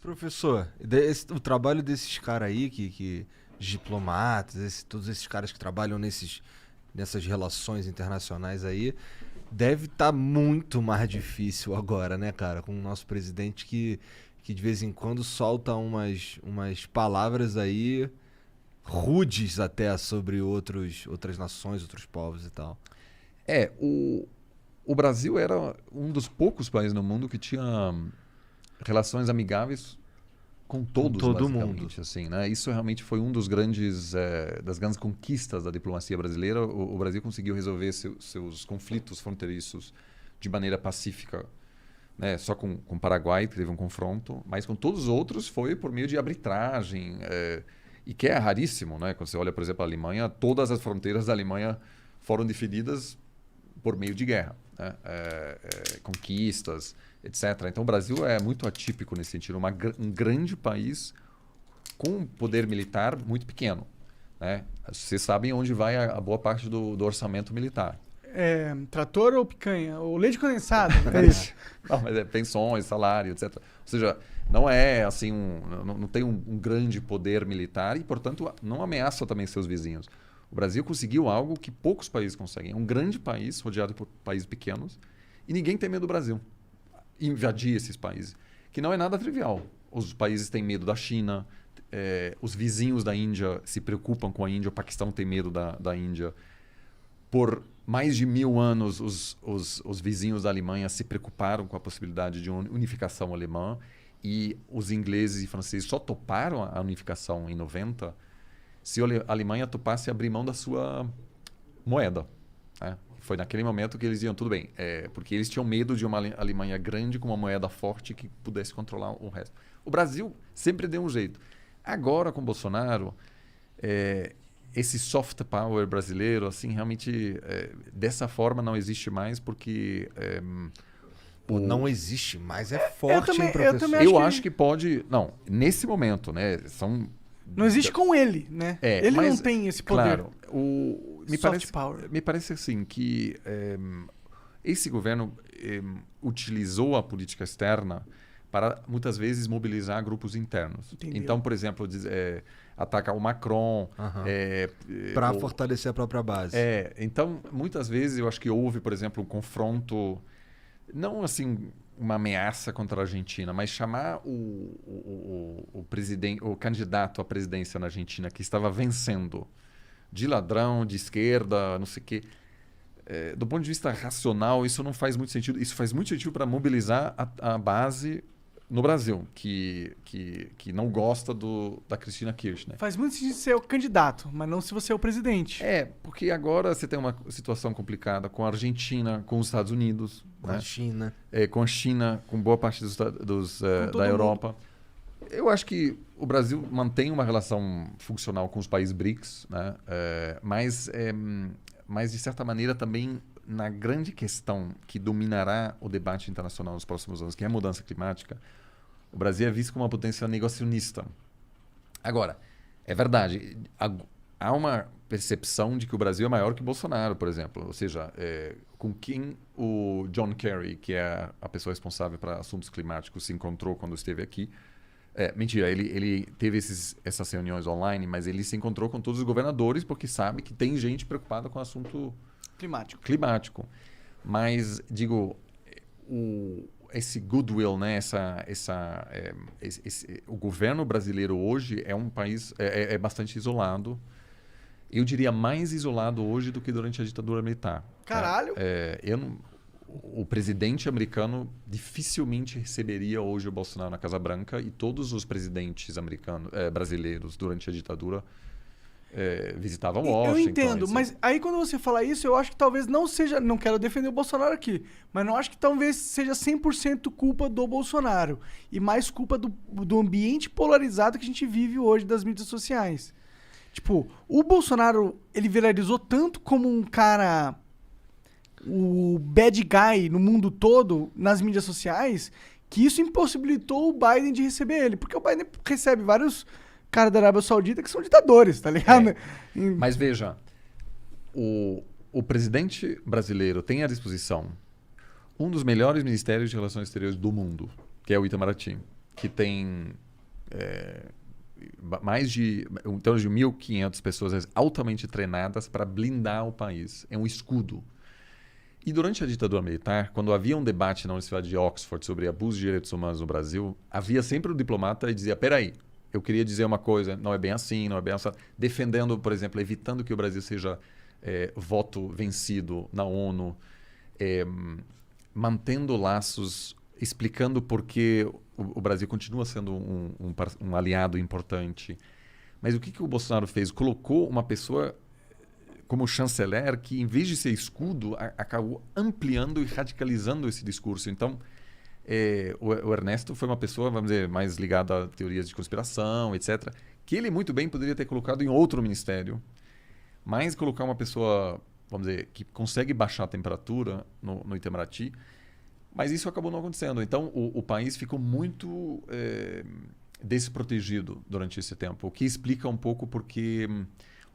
Professor, o trabalho desses caras aí, diplomatas, todos esses caras que trabalham nessas relações internacionais aí, deve estar muito mais difícil agora, né, cara? Com o nosso presidente que de vez em quando solta umas palavras aí rudes até sobre outras nações, outros povos e tal. O Brasil era um dos poucos países no mundo que tinha relações amigáveis com todos, todo basicamente, mundo. assim, né? Isso realmente foi um dos das grandes conquistas da diplomacia brasileira. O Brasil conseguiu resolver seus conflitos fronteiriços de maneira pacífica, né? Só com o Paraguai, que teve um confronto, mas com todos os outros foi por meio de arbitragem, e que é raríssimo, né? Quando você olha, por exemplo, a Alemanha, todas as fronteiras da Alemanha foram definidas por meio de guerra, né? Conquistas, etc. Então o Brasil é muito atípico nesse sentido, um grande país com um poder militar muito pequeno, né? Vocês sabem onde vai a boa parte do orçamento militar. Trator ou picanha? Ou leite condensado? É isso. Não, mas pensões, salário, etc. Ou seja, não é assim não tem um grande poder militar e, portanto, não ameaça também seus vizinhos. O Brasil conseguiu algo que poucos países conseguem. É um grande país rodeado por países pequenos e ninguém tem medo do Brasil. Invadir esses países, que não é nada trivial. Os países têm medo da China, os vizinhos da Índia se preocupam com a Índia, o Paquistão tem medo da Índia. Por mais de 1000 anos, os vizinhos da Alemanha se preocuparam com a possibilidade de uma unificação alemã e os ingleses e franceses só toparam a unificação em 90 se a Alemanha topasse abrir mão da sua moeda, né? Foi naquele momento que eles diziam, tudo bem, porque eles tinham medo de uma Alemanha grande com uma moeda forte que pudesse controlar o resto. O Brasil sempre deu um jeito. Agora, com Bolsonaro, esse soft power brasileiro, assim, realmente, dessa forma não existe mais, porque... não existe mais, é forte, hein, professor? Eu também acho que pode... Não, nesse momento, né, não existe com ele, né? Ele não tem esse poder. Claro, me parece assim que esse governo utilizou a política externa para muitas vezes mobilizar grupos internos. Entendeu. Então, por exemplo, atacar o Macron. Para fortalecer a própria base. Então, muitas vezes eu acho que houve, por exemplo, um confronto, não assim uma ameaça contra a Argentina, mas chamar o candidato à presidência na Argentina que estava vencendo de ladrão, de esquerda, não sei o quê. Do ponto de vista racional, isso não faz muito sentido. Isso faz muito sentido para mobilizar a base no Brasil, que não gosta da Cristina Kirchner. Faz muito sentido ser o candidato, mas não se você é o presidente. Porque agora você tem uma situação complicada com a Argentina, com os Estados Unidos. Com a China. Com a China, com boa parte da Europa. Eu acho que o Brasil mantém uma relação funcional com os países BRICS, né? Mas, de certa maneira, também na grande questão que dominará o debate internacional nos próximos anos, que é a mudança climática, o Brasil é visto como uma potência negacionista. Agora, é verdade, há uma percepção de que o Brasil é maior que o Bolsonaro, por exemplo. Ou seja, com quem o John Kerry, que é a pessoa responsável para assuntos climáticos, se encontrou quando esteve aqui. Mentira, ele teve essas reuniões online, mas ele se encontrou com todos os governadores porque sabe que tem gente preocupada com o assunto climático. Mas, digo, esse goodwill, né? O governo brasileiro hoje é um país bastante isolado. Eu diria mais isolado hoje do que durante a ditadura militar. Caralho! O presidente americano dificilmente receberia hoje o Bolsonaro na Casa Branca e todos os presidentes brasileiros durante a ditadura visitavam Washington. Eu entendo, etc. mas aí quando você fala isso, eu acho que talvez não seja... Não quero defender o Bolsonaro aqui, mas não acho que talvez seja 100% culpa do Bolsonaro e mais culpa do ambiente polarizado que a gente vive hoje das mídias sociais. Tipo, o Bolsonaro, ele viralizou tanto como um cara... o bad guy no mundo todo, nas mídias sociais, que isso impossibilitou o Biden de receber ele. Porque o Biden recebe vários caras da Arábia Saudita que são ditadores, tá ligado? Mas veja, o presidente brasileiro tem à disposição um dos melhores ministérios de relações exteriores do mundo, que é o Itamaraty. que tem em torno de 1.500 pessoas altamente treinadas para blindar o país. É um escudo. E durante a ditadura militar, quando havia um debate na Universidade de Oxford sobre abuso de direitos humanos no Brasil, havia sempre um diplomata que dizia, peraí, eu queria dizer uma coisa, não é bem assim, não é bem assim. Defendendo, por exemplo, evitando que o Brasil seja voto vencido na ONU, mantendo laços, explicando por que o Brasil continua sendo um aliado importante. Mas o que o Bolsonaro fez? Colocou uma pessoa como chanceler que, em vez de ser escudo, acabou ampliando e radicalizando esse discurso. Então, o Ernesto foi uma pessoa, vamos dizer, mais ligada a teorias de conspiração, etc., que ele muito bem poderia ter colocado em outro ministério, mas colocar uma pessoa, vamos dizer, que consegue baixar a temperatura no Itamaraty, mas isso acabou não acontecendo. Então, o país ficou muito desprotegido durante esse tempo, o que explica um pouco porque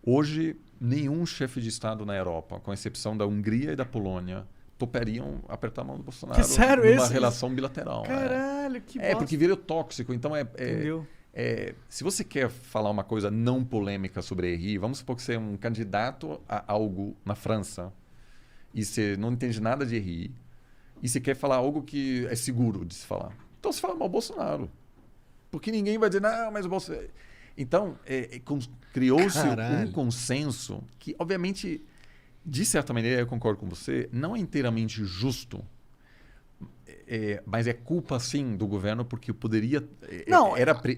hoje nenhum chefe de Estado na Europa, com exceção da Hungria e da Polônia, topariam apertar a mão do Bolsonaro numa relação bilateral. Caralho, que bosta. Porque virou tóxico. Então, Entendeu? Se você quer falar uma coisa não polêmica sobre a RI, vamos supor que você é um candidato a algo na França e você não entende nada de RI e você quer falar algo que é seguro de se falar. Então, você fala mal Bolsonaro. Porque ninguém vai dizer, não, mas o Bolsonaro... Então, criou-se um consenso que, obviamente, de certa maneira, eu concordo com você, não é inteiramente justo, mas é culpa, sim, do governo, porque poderia...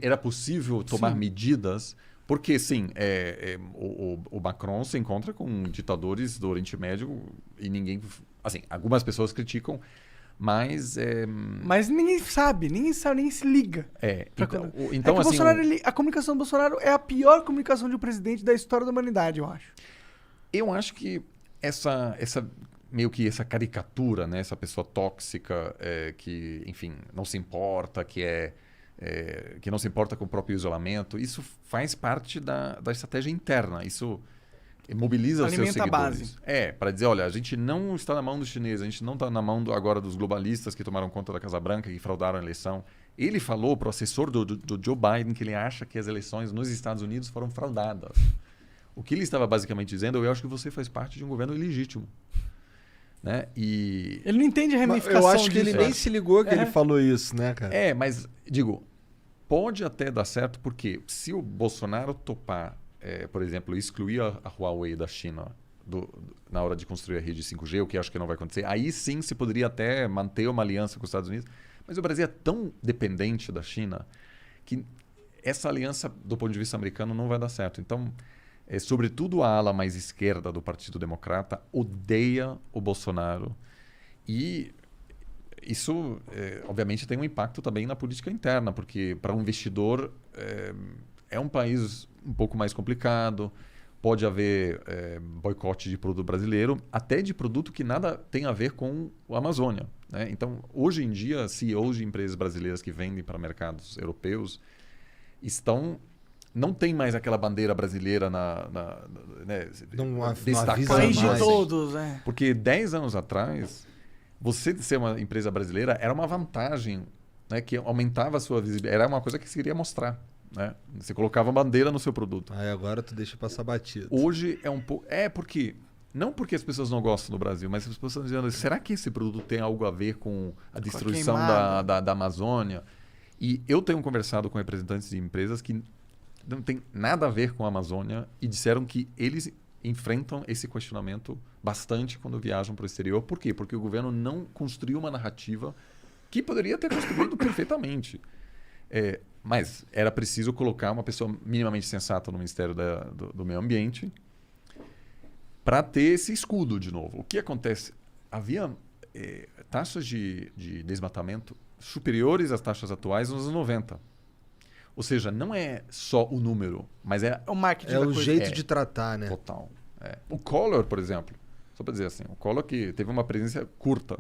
Era possível tomar medidas, porque, sim, o Macron se encontra com ditadores do Oriente Médio e ninguém... Assim, algumas pessoas criticam, mas ninguém sabe, nem se liga. Então, assim, a comunicação do Bolsonaro é a pior comunicação de um presidente da história da humanidade, eu acho. Eu acho que meio que essa caricatura, né, essa pessoa tóxica que, enfim, não se importa, que não se importa com o próprio isolamento, isso faz parte da estratégia interna. Isso mobiliza os seus seguidores. Para dizer, olha, a gente não está na mão dos chineses, a gente não está na mão agora dos globalistas que tomaram conta da Casa Branca, que fraudaram a eleição. Ele falou para o assessor do Joe Biden que ele acha que as eleições nos Estados Unidos foram fraudadas. O que ele estava basicamente dizendo, eu acho que você faz parte de um governo ilegítimo. Né? E... Ele não entende a ramificação disso. Eu acho que ele nem se ligou que ele falou isso, né, cara? Mas, digo, pode até dar certo, porque se o Bolsonaro topar, por exemplo, excluir a Huawei da China na hora de construir a rede 5G, o que acho que não vai acontecer, aí sim se poderia até manter uma aliança com os Estados Unidos. Mas o Brasil é tão dependente da China que essa aliança, do ponto de vista americano, não vai dar certo. Então, sobretudo a ala mais esquerda do Partido Democrata odeia o Bolsonaro. E isso, obviamente, tem um impacto também na política interna, porque para um investidor é um país um pouco mais complicado, pode haver boicote de produto brasileiro, até de produto que nada tem a ver com a Amazônia. Né? Então, hoje em dia, CEOs de empresas brasileiras que vendem para mercados europeus não tem mais aquela bandeira brasileira destacando. Todos, Porque 10 anos atrás, você ser uma empresa brasileira era uma vantagem, né, que aumentava a sua visibilidade. Era uma coisa que você queria mostrar. Né? Você colocava bandeira no seu produto. Aí agora tu deixa passar batido. Hoje é um pouco... porque... Não porque as pessoas não gostam do Brasil, mas as pessoas estão dizendo, será que esse produto tem algo a ver com a destruição da Amazônia? E eu tenho conversado com representantes de empresas que não tem nada a ver com a Amazônia e disseram que eles enfrentam esse questionamento bastante quando viajam para o exterior. Por quê? Porque o governo não construiu uma narrativa que poderia ter construído perfeitamente. Mas era preciso colocar uma pessoa minimamente sensata no Ministério do Meio Ambiente para ter esse escudo de novo. O que acontece? Havia taxas de desmatamento superiores às taxas atuais nos anos 90. Ou seja, não é só o número, mas o marketing o jeito de tratar, né? Total. O Collor, por exemplo, só para dizer assim, o Collor que teve uma presença curta,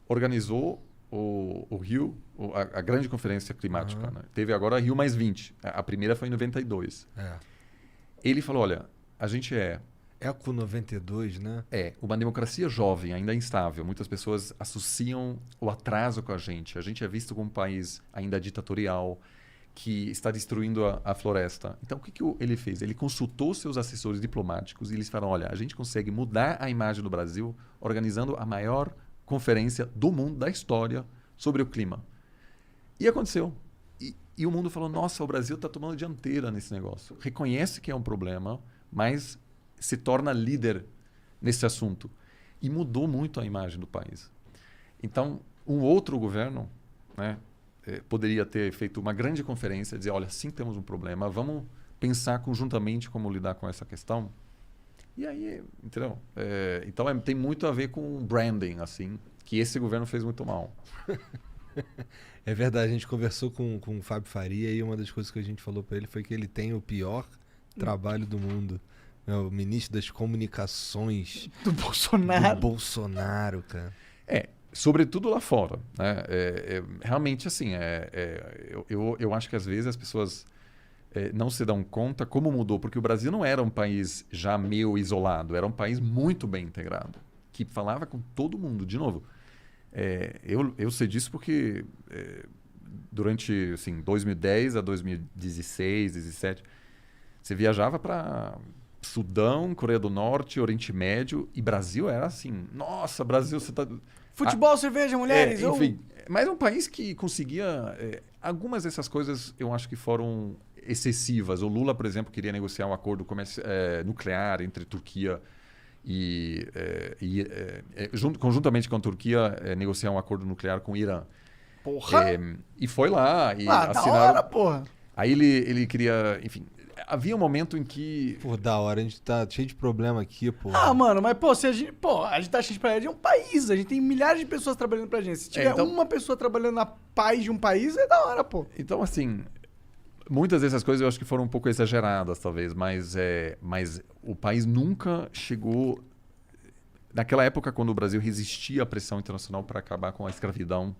organizou o Rio, a grande conferência climática. Né? Teve agora a Rio mais 20. A primeira foi em 92. Ele falou, olha, a gente Eco 92, né? É, uma democracia jovem, ainda instável. Muitas pessoas associam o atraso com a gente. A gente é visto como um país ainda ditatorial, que está destruindo a floresta. Então, o que, ele fez? Ele consultou seus assessores diplomáticos e eles falaram, olha, a gente consegue mudar a imagem do Brasil organizando a maior conferência do mundo, da história, sobre o clima. E aconteceu. E o mundo falou, nossa, o Brasil está tomando dianteira nesse negócio. Reconhece que é um problema, mas se torna líder nesse assunto. E mudou muito a imagem do país. Então, um outro governo, né, poderia ter feito uma grande conferência, dizer, olha, sim, temos um problema, vamos pensar conjuntamente como lidar com essa questão. E aí, entendeu? Então, tem muito a ver com branding, assim, que esse governo fez muito mal. É verdade, a gente conversou com o Fábio Faria e uma das coisas que a gente falou para ele foi que ele tem o pior trabalho do mundo. É o ministro das comunicações Do Bolsonaro. do Bolsonaro, cara. Sobretudo lá fora. Né? Realmente, assim, eu acho que às vezes as pessoas não se dão conta como mudou, porque o Brasil não era um país já meio isolado, era um país muito bem integrado, que falava com todo mundo. De novo, eu sei disso porque durante assim, 2010 a 2016, 2017, você viajava para Sudão, Coreia do Norte, Oriente Médio, e Brasil era assim, nossa, Brasil, você tá... Futebol, cerveja, mulheres. enfim, mas é um país que conseguia... algumas dessas coisas eu acho que foram excessivas. O Lula, por exemplo, queria negociar um acordo nuclear entre Turquia conjuntamente com a Turquia, negociar um acordo nuclear com o Irã. Porra! E foi lá e Da assinaram... hora, porra. Aí ele queria... Enfim, havia um momento em que... Pô, da hora, a gente tá cheio de problema aqui, pô. Ah, mano, mas pô, se a gente tá cheio de praia, é um país, a gente tem milhares de pessoas trabalhando pra gente. Se tiver então- uma pessoa trabalhando na paz de um país, é da hora, pô. Então, assim, muitas dessas coisas eu acho que foram um pouco exageradas, talvez, mas o país nunca chegou... Naquela época, quando o Brasil resistia à pressão internacional para acabar com a escravidão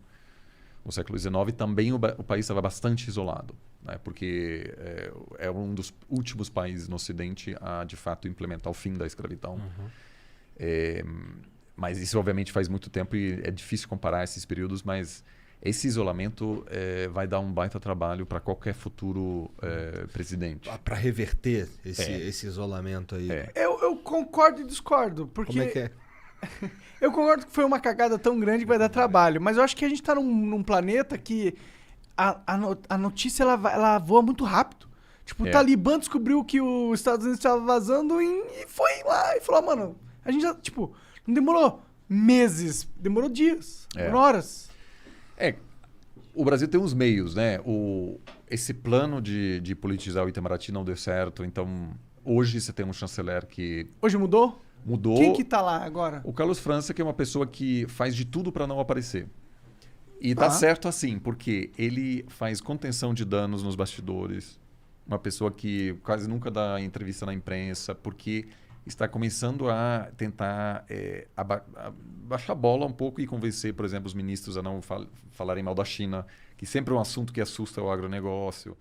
no século XIX, também o país estava bastante isolado, né? Porque é um dos últimos países no Ocidente a, de fato, implementar o fim da escravidão. Mas isso, obviamente, faz muito tempo e é difícil comparar esses períodos, mas esse isolamento vai dar um baita trabalho para qualquer futuro presidente. Pra reverter esse isolamento aí. Eu concordo e discordo, porque... Como é que é? Eu concordo que foi uma cagada tão grande que vai dar trabalho, mas eu acho que a gente tá num planeta que a notícia ela voa muito rápido. Tipo, o Talibã descobriu que os Estados Unidos estava vazando e foi lá e falou, mano, a gente já, tipo, não demorou meses, demorou dias, demorou horas. O Brasil tem uns meios, né? Esse plano de politizar o Itamaraty não deu certo, então hoje você tem um chanceler que Hoje mudou? mudou. Quem que tá lá agora? O Carlos França, que é uma pessoa que faz de tudo para não aparecer. E tá certo assim, porque ele faz contenção de danos nos bastidores, uma pessoa que quase nunca dá entrevista na imprensa, porque está começando a tentar baixar a bola um pouco e convencer, por exemplo, os ministros a não falarem mal da China, que sempre é um assunto que assusta o agronegócio.